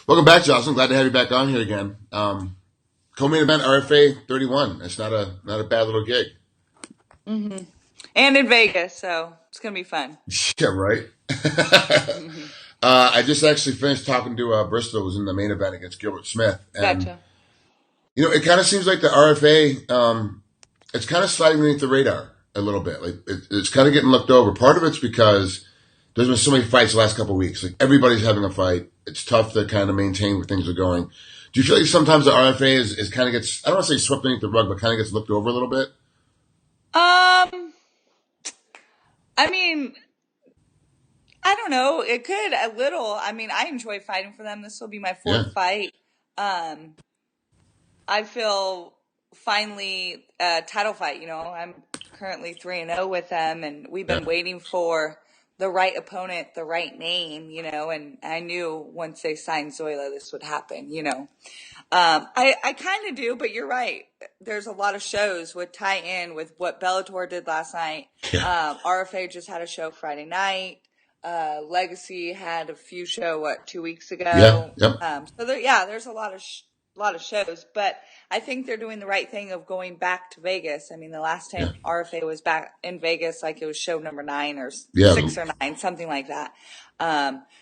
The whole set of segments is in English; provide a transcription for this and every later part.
Welcome back, Jocelyn. Glad to have you back on here again. Co-main event RFA 31. It's not a bad little gig. Mm-hmm. And in Vegas, so it's gonna be fun. Yeah, right. Mm-hmm. I just actually finished talking to Bristol, who was in the main event against Gilbert Smith, and Gotcha. it kind of seems like the RFA, it's kind of sliding beneath the radar a little bit. Like it's kind of getting looked over. Part of it's because there's been so many fights the last couple of weeks. Like everybody's having a fight. It's tough to kind of maintain where things are going. Do you feel like sometimes the RFA is kind of gets, I don't want to say swept beneath the rug, but kind of gets looked over a little bit? I mean, I don't know. It could a little. I mean, I enjoy fighting for them. This will be my Yeah. fourth fight. Um, I feel finally a title fight. I'm currently 3-0 with them, and we've Yeah. been waiting for the right opponent, the right name. And I knew once they signed Zoila, this would happen. I kind of do, but you're right. There's a lot of shows would tie in with what Bellator did last night. Yeah. RFA just had a show Friday night. Legacy had a few show 2 weeks Yeah. ago. Yep. There's a lot of shows, but I think they're doing the right thing of going back to Vegas. I mean, the last Yeah. time RFA was back in Vegas, like it was show number 9 or Yeah. 6 or 9, something like that.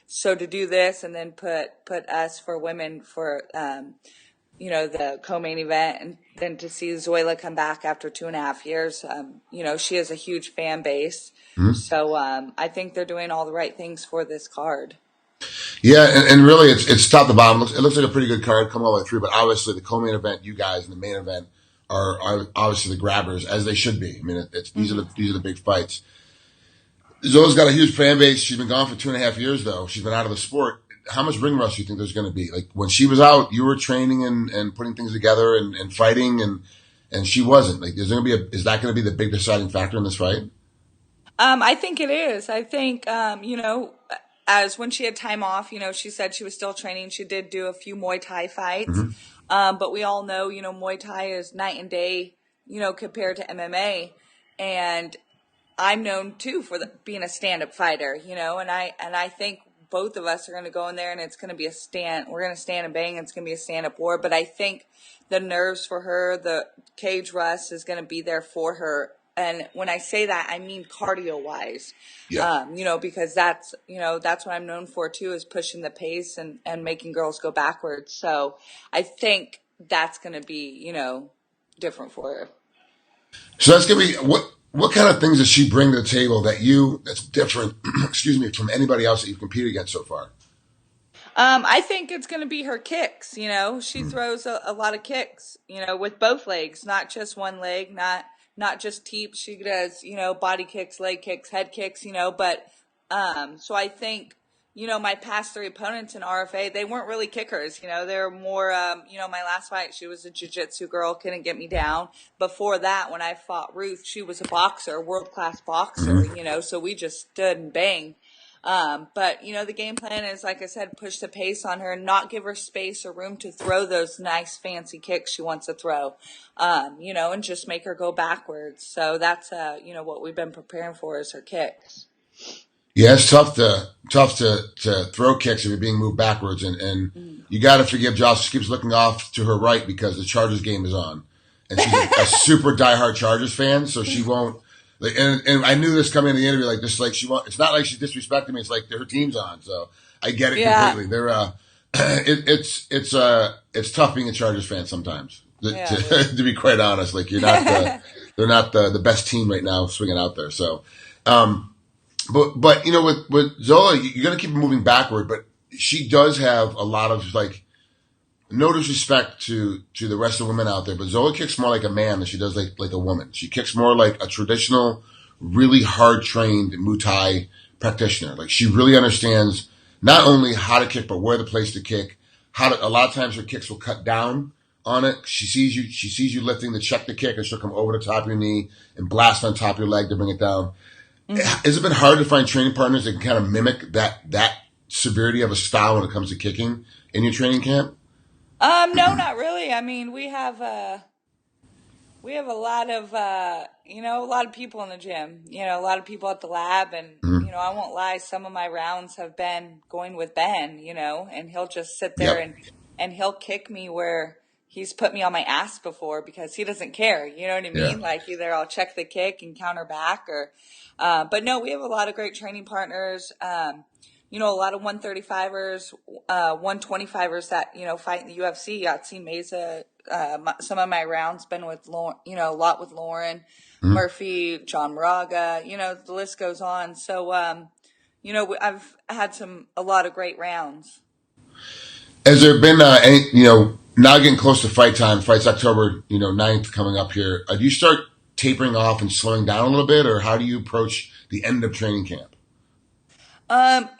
So to do this and then put us for women for the co-main event, and then to see Zoila come back after 2.5 years, she has a huge fan base. Mhm. So I think they're doing all the right things for this card. Yeah, and really, it's top to bottom. It looks like a pretty good card coming all the way through. But obviously, the co-main event, you guys, and the main event are obviously the grabbers, as they should be. I mean, these are the big fights. Zoe's got a huge fan base. She's been gone for 2.5 years, though. She's been out of the sport. How much ring rust do you think there's going to be? Like when she was out, you were training and putting things together and fighting, and she wasn't. Like, is that going to be the big deciding factor in this fight? I think it is. I think, as when she had time off, she said she was still training. She did do a few Muay Thai fights. Hmm. But we all know, Muay Thai is night and day, compared to MMA. And I'm known too for being a stand-up fighter, and I think both of us are going to go in there and it's going to be we're going to stand and bang. It's going to be a stand-up war. But I think the nerves for her, the cage rust is going to be there for her. And when I say that, I mean cardio wise, Yeah. because that's what I'm known for too, is pushing the pace and making girls go backwards. So I think that's going to be, different for her. So that's going to be what kind of things does she bring to the table that's different, excuse me, from anybody else that you've competed against so far? I think it's going to be her kicks. She throws a lot of kicks, with both legs, not just one leg, not just teeps. She does, body kicks, leg kicks, head kicks, but, so I think, my past 3 opponents in RFA, they weren't really kickers. They were more, my last fight, she was a jiu-jitsu girl, couldn't get me down. Before that, when I fought Ruth, she was a boxer, world-class boxer, so we just stood and banged. But, the game plan is, like I said, push the pace on her, not give her space or room to throw those nice fancy kicks she wants to throw, and just make her go backwards. So that's, what we've been preparing for is her kicks. Yeah, it's tough to throw kicks if you're being moved backwards, and you got to forgive Josh. She keeps looking off to her right because the Chargers game is on, and she's a super diehard Chargers fan, so she won't. Like, and I knew this coming in the interview, like this, like she won't. It's not like she's disrespecting me. It's like her team's on, so I get it Yeah. completely. They're it's tough being a Chargers fan sometimes. Yeah, it To, is. to be quite honest, like they're not the best team right now swinging out there. So. But with Zola, you're gonna keep moving backward, but she does have a lot of like no disrespect to the rest of the women out there, but Zola kicks more like a man than she does like a woman. She kicks more like a traditional, really hard trained Muay Thai practitioner. Like she really understands not only how to kick, but where the place to kick. A lot of times her kicks will cut down on it. She sees you lifting to check the kick, and she'll come over the top of your knee and blast on top of your leg to bring it down. Has it been hard to find training partners that can kind of mimic that severity of a style when it comes to kicking in your training camp? No, not really. I mean, we have We have a lot of, a lot of people in the gym, a lot of people at the lab. And, Mhm. I won't lie, some of my rounds have been going with Ben, and he'll just sit there Yep. and he'll kick me where he's put me on my ass before because he doesn't care. You know what I Yeah. mean? Like either I'll check the kick and counter back but no, we have a lot of great training partners. A lot of 135ers, 125ers that, fight in the UFC. I've seen Mesa, some of my rounds been with Lauren, a lot with Lauren Mhm. Murphy, John Moraga, the list goes on. So, I've had a lot of great rounds. Has there been any, now getting close to fight time, fights October, 9th coming up here. Do you start tapering off and slowing down a little bit, or how do you approach the end of training camp? Um,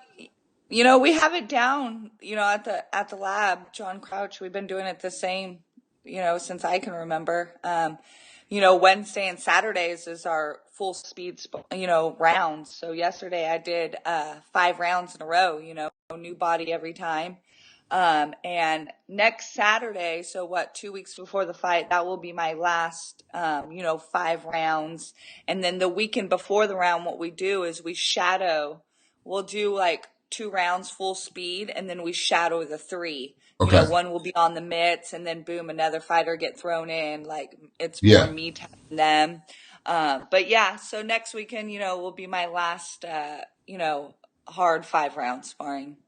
we have it down, at the lab, John Crouch. We've been doing it the same, since I can remember. Wednesday and Saturdays is our full speed, rounds. So yesterday I did 5 rounds in a row, new body every time. And next Saturday, so what, 2 weeks before the fight, that will be my last, 5 rounds. And then the weekend before the round, what we do is we'll do like 2 rounds full speed, and then we shadow the three. Okay. One will be on the mitts, and then boom, another fighter get thrown in. Like it's more Yeah. me time than them. But yeah, so next weekend, will be my last, hard 5 round sparring.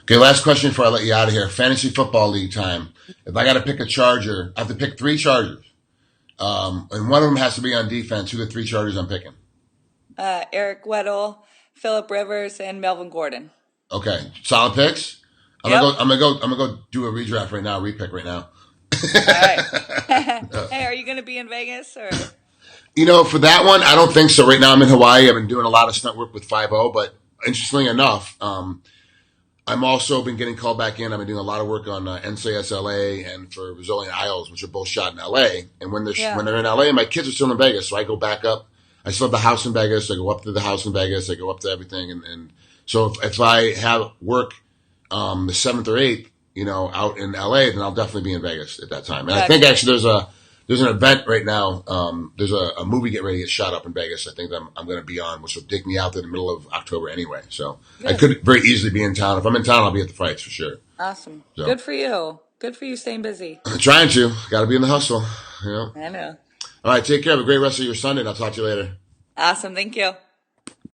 Okay, last question before I let you out of here. Fantasy football league time. If I got to pick a charger, I have to pick 3 chargers. And one of them has to be on defense. Who are the 3 chargers I'm picking? Eric Weddle, Phillip Rivers, and Melvin Gordon. Okay, solid picks. I'm Yep. gonna go. I'm gonna go. I'm gonna go do a redraft right now. Repick right now. All right. Hey, are you going to be in Vegas or? For that one, I don't think so. Right now, I'm in Hawaii. I've been doing a lot of stunt work with 5-0, but interestingly enough, I'm also been getting called back in. I've been doing a lot of work on NCIS LA and for Zoila Isles, which are both shot in LA. And when Yeah. they're in LA, my kids are still in Vegas, so I go back up. I still have the house in Vegas. I go up to the house in Vegas. I go up to everything, and so if I have work the 7th or 8th, out in LA, then I'll definitely be in Vegas at that time. And I think Gotcha. actually there's an event right now. There's a movie getting ready to get shot up in Vegas. I think that I'm going to be on, which will dig me out to the middle of October anyway. So I Good. could very easily be in town. If I'm in town, I'll be at the fights for sure. Awesome. So Good for you. Good for you staying busy. trying to, got to be in the hustle. I know. All right, take care. Have a great rest of your Sunday, and I'll talk to you later. Awesome. Thank you.